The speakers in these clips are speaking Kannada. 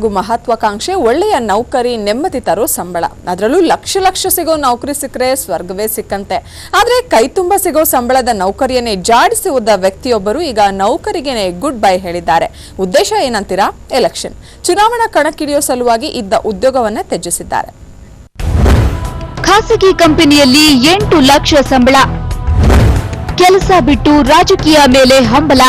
ಮಹತ್ವಾಕಾಂಕ್ಷೆ ಒಳ್ಳೆಯ ನೌಕರಿ ನೆಮ್ಮದಿ ತರೋ ಸಂಬಳ ಅದರಲ್ಲೂ ಲಕ್ಷ ಸಿಗೋ ನೌಕರಿ ಸಿಕ್ಕರೆ ಸ್ವರ್ಗವೇ ಸಿಕ್ಕಂತೆ ಆದರೆ ಕೈ ತುಂಬ ಸಿಗೋ ಸಂಬಳದ ನೌಕರಿಯನ್ನೇ ಜಾಡಿಸಿ ಹೋದ ವ್ಯಕ್ತಿಯೊಬ್ಬರು ಈಗ ನೌಕರಿಗೆನೇ ಗುಡ್ ಬೈ ಹೇಳಿದ್ದಾರೆ. ಉದ್ದೇಶ ಏನಂತೀರಾ? ಎಲೆಕ್ಷನ್ ಚುನಾವಣಾ ಕಣಕ್ಕಿಳಿಯೋ ಸಲುವಾಗಿ ಇದ್ದ ಉದ್ಯೋಗವನ್ನ ತ್ಯಜಿಸಿದ್ದಾರೆ. ಖಾಸಗಿ ಕಂಪನಿಯಲ್ಲಿ 8 ಲಕ್ಷ ಸಂಬಳ, ಕೆಲಸ ಬಿಟ್ಟು ರಾಜಕೀಯ ಮೇಲೆ ಹಂಬಲ,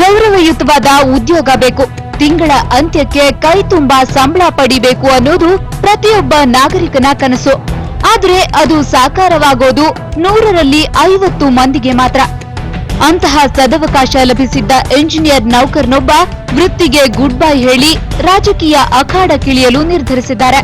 ಗೌರವಯುತವಾದ ಉದ್ಯೋಗ ಬೇಕು, ತಿಂಗಳ ಅಂತ್ಯಕ್ಕೆ ಕೈ ತುಂಬಾ ಸಂಬಳ ಪಡಿಬೇಕು ಅನ್ನೋದು ಪ್ರತಿಯೊಬ್ಬ ನಾಗರಿಕನ ಕನಸು. ಆದ್ರೆ ಅದು ಸಾಕಾರವಾಗೋದು 100ರಲ್ಲಿ 50 ಮಂದಿಗೆ ಮಾತ್ರ. ಅಂತಹ ಸದವಕಾಶ ಲಭಿಸಿದ್ದ ಎಂಜಿನಿಯರ್ ನೌಕರನೊಬ್ಬ ವೃತ್ತಿಗೆ ಗುಡ್ ಬೈ ಹೇಳಿ ರಾಜಕೀಯ ಅಖಾಡಕ್ಕಿಳಿಯಲು ನಿರ್ಧರಿಸಿದ್ದಾರೆ.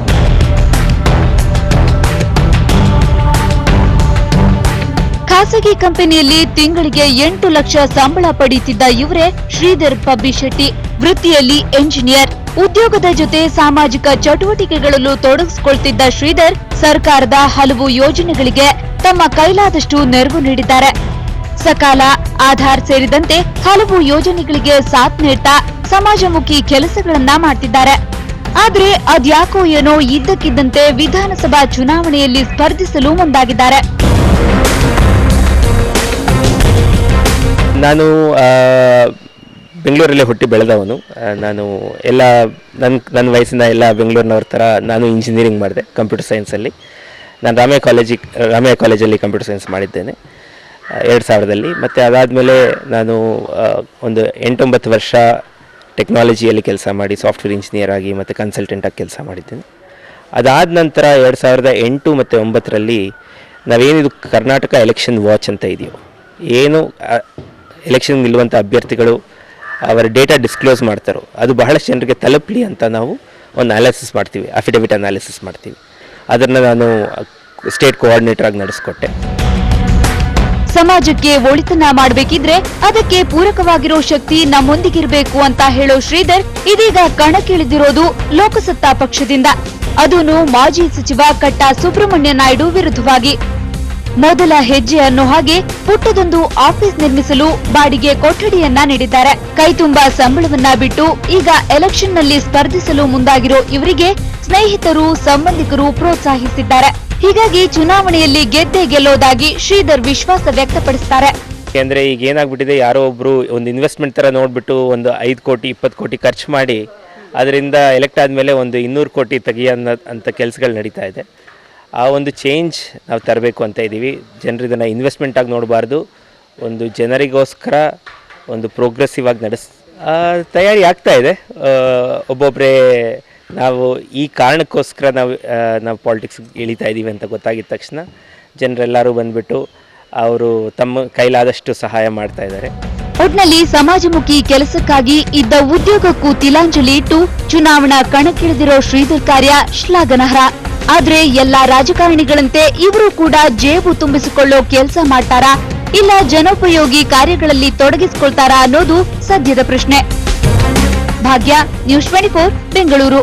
ಖಾಸಗಿ ಕಂಪನಿಯಲ್ಲಿ ತಿಂಗಳಿಗೆ 8 ಲಕ್ಷ ಸಂಬಳ ಪಡೆಯುತ್ತಿದ್ದ ಇವರೇ ಶ್ರೀಧರ್ ಪಬ್ಬಿಶೆಟ್ಟಿ. ವೃತ್ತಿಯಲ್ಲಿ ಎಂಜಿನಿಯರ್, ಉದ್ಯೋಗದ ಜೊತೆ ಸಾಮಾಜಿಕ ಚಟುವಟಿಕೆಗಳಲ್ಲೂ ತೊಡಗಿಸಿಕೊಳ್ತಿದ್ದ ಶ್ರೀಧರ್ ಸರ್ಕಾರದ ಹಲವು ಯೋಜನೆಗಳಿಗೆ ತಮ್ಮ ಕೈಲಾದಷ್ಟು ನೆರವು ನೀಡಿದ್ದಾರೆ. ಸಕಾಲ, ಆಧಾರ್ ಸೇರಿದಂತೆ ಹಲವು ಯೋಜನೆಗಳಿಗೆ ಸಾಥ್ ನೀಡ್ತಾ ಸಮಾಜಮುಖಿ ಕೆಲಸಗಳನ್ನ ಮಾಡ್ತಿದ್ದಾರೆ. ಆದ್ರೆ ಅದ್ಯಾಕೋ ಏನೋ ಇದ್ದಕ್ಕಿದ್ದಂತೆ ವಿಧಾನಸಭಾ ಚುನಾವಣೆಯಲ್ಲಿ ಸ್ಪರ್ಧಿಸಲು ಮುಂದಾಗಿದ್ದಾರೆ. ನಾನು ಬೆಂಗಳೂರಲ್ಲೇ ಹುಟ್ಟಿ ಬೆಳೆದವನು. ನಾನು ಎಲ್ಲ ನನ್ನ ವಯಸ್ಸಿನ ಎಲ್ಲ ಬೆಂಗಳೂರಿನವ್ರ ಥರ ನಾನು ಇಂಜಿನಿಯರಿಂಗ್ ಮಾಡಿದೆ ಕಂಪ್ಯೂಟರ್ ಸೈನ್ಸಲ್ಲಿ. ನಾನು ರಾಮಯ್ಯ ಕಾಲೇಜಲ್ಲಿ ಕಂಪ್ಯೂಟರ್ ಸೈನ್ಸ್ ಮಾಡಿದ್ದೇನೆ 2000ರಲ್ಲಿ. ಮತ್ತು ಅದಾದಮೇಲೆ ನಾನು ಒಂದು 8-9 ವರ್ಷ ಟೆಕ್ನಾಲಜಿಯಲ್ಲಿ ಕೆಲಸ ಮಾಡಿ ಸಾಫ್ಟ್ವೇರ್ ಇಂಜಿನಿಯರ್ ಆಗಿ ಮತ್ತು ಕನ್ಸಲ್ಟೆಂಟಾಗಿ ಕೆಲಸ ಮಾಡಿದ್ದೇನೆ. ಅದಾದ ನಂತರ 2008 ಮತ್ತು 2009ರಲ್ಲಿ ನಾವೇನಿದು ಕರ್ನಾಟಕ ಎಲೆಕ್ಷನ್ ವಾಚ್ ಅಂತ ಇದೆಯೋ, ಏನು ಎಲೆಕ್ಷನ್ ನಿಲ್ಲುವಂಥ ಅಭ್ಯರ್ಥಿಗಳು ಅವರ ಡೇಟಾ ಡಿಸ್ಕ್ಲೋಸ್ ಮಾಡ್ತಾರೋ ಅದು ಬಹಳಷ್ಟು ಜನರಿಗೆ ತಲುಪಲಿ ಅಂತ ನಾವು ಒಂದು ಅನಾಲಿಸಿಸ್ ಮಾಡ್ತೀವಿ, ಅಫಿಡವಿಟ್ ಅನಾಲಿಸಿಸ್ ಮಾಡ್ತೀವಿ. ಅದನ್ನು ನಾನು ಸ್ಟೇಟ್ ಕೋಆರ್ಡಿನೇಟರ್ ಆಗಿ ನಡೆಸಿಕೊಟ್ಟೆ. ಸಮಾಜಕ್ಕೆ ಒಳಿತನ ಮಾಡಬೇಕಿದ್ರೆ ಅದಕ್ಕೆ ಪೂರಕವಾಗಿರೋ ಶಕ್ತಿ ನಮ್ಮೊಂದಿಗಿರಬೇಕು ಅಂತ ಹೇಳೋ ಶ್ರೀಧರ್ ಇದೀಗ ಕಣಕ್ಕಿಳಿದಿರೋದು ಲೋಕಸತ್ತಾ ಪಕ್ಷದಿಂದ, ಅದನ್ನು ಮಾಜಿ ಸಚಿವ ಕಟ್ಟಾ ಸುಬ್ರಹ್ಮಣ್ಯ ನಾಯ್ಡು ವಿರುದ್ಧವಾಗಿ. ಮೊದಲ ಹೆಜ್ಜೆ ಅನ್ನೋ ಹಾಗೆ ಪುಟ್ಟದೊಂದು ಆಫೀಸ್ ನಿರ್ಮಿಸಲು ಬಾಡಿಗೆ ಕೊಠಡಿಯನ್ನ ನೀಡಿದ್ದಾರೆ. ಕೈತುಂಬಾ ಸಂಬಳವನ್ನ ಬಿಟ್ಟು ಈಗ ಎಲೆಕ್ಷನ್ನಲ್ಲಿ ಸ್ಪರ್ಧಿಸಲು ಮುಂದಾಗಿರೋ ಇವರಿಗೆ ಸ್ನೇಹಿತರು, ಸಂಬಂಧಿಕರು ಪ್ರೋತ್ಸಾಹಿಸಿದ್ದಾರೆ. ಹೀಗಾಗಿ ಚುನಾವಣೆಯಲ್ಲಿ ಗೆದ್ದೇ ಗೆಲ್ಲೋದಾಗಿ ಶ್ರೀಧರ್ ವಿಶ್ವಾಸ ವ್ಯಕ್ತಪಡಿಸುತ್ತಾರೆ. ಯಾಕೆಂದರೆ ಈಗ ಏನಾಗ್ಬಿಟ್ಟಿದೆ, ಯಾರೋ ಒಬ್ಬರು ಒಂದು ಇನ್ವೆಸ್ಟ್ಮೆಂಟ್ ಥರ ನೋಡಿಬಿಟ್ಟು ಒಂದು 5 ಕೋಟಿ 20 ಕೋಟಿ ಖರ್ಚು ಮಾಡಿ ಅದರಿಂದ ಎಲೆಕ್ಟ್ ಆದಮೇಲೆ ಒಂದು 200 ಕೋಟಿ ತೆಗಿಯೋಂಥ ಕೆಲಸಗಳು ನಡೀತಾ ಇದೆ. ಆ ಒಂದು ಚೇಂಜ್ ನಾವು ತರಬೇಕು ಅಂತ ಇದ್ದೀವಿ. ಜನರು ಇದನ್ನು ಇನ್ವೆಸ್ಟ್ಮೆಂಟ್ ಆಗಿ ನೋಡಬಾರ್ದು, ಒಂದು ಜನರಿಗೋಸ್ಕರ ಒಂದು ಪ್ರೋಗ್ರೆಸಿವ್ ಆಗಿ ತಯಾರಿ ಆಗ್ತಾ ಇದೆ. ಒಬ್ಬೊಬ್ಬರೇ ನಾವು ಈ ಕಾರಣಕ್ಕೋಸ್ಕರ ನಾವು ಪಾಲಿಟಿಕ್ಸ್ ಇಳಿತಾ ಇದ್ದೀವಿ ಅಂತ ಗೊತ್ತಾಗಿದ ತಕ್ಷಣ ಜನರೆಲ್ಲರೂ ಬಂದುಬಿಟ್ಟು ಅವರು ತಮ್ಮ ಕೈಲಾದಷ್ಟು ಸಹಾಯ ಮಾಡ್ತಾ ಇದ್ದಾರೆ. ಒಟ್ನಲ್ಲಿ ಸಮಾಜಮುಖಿ ಕೆಲಸಕ್ಕಾಗಿ ಇದ್ದ ಉದ್ಯೋಗಕ್ಕೂ ತಿಲಾಂಜಲಿ ಇಟ್ಟು ಚುನಾವಣಾ ಕಣಕ್ಕಿಳಿದಿರೋ ಶ್ರೀಧರ್ ಕಾರ್ಯ ಶ್ಲಾಘನಾರ್ಹ. ಆದ್ರೆ ಎಲ್ಲಾ ರಾಜಕಾರಣಿಗಳಂತೆ ಇವರು ಕೂಡ ಜೇಬು ತುಂಬಿಸಿಕೊಳ್ಳೋ ಕೆಲಸ ಮಾಡ್ತಾರಾ, ಇಲ್ಲ ಜನೋಪಯೋಗಿ ಕಾರ್ಯಗಳಲ್ಲಿ ತೊಡಗಿಸಿಕೊಳ್ತಾರಾ ಅನ್ನೋದು ಸದ್ಯದ ಪ್ರಶ್ನೆ. ಭಾಗ್ಯ, ನ್ಯೂಸ್ 24, ಬೆಂಗಳೂರು.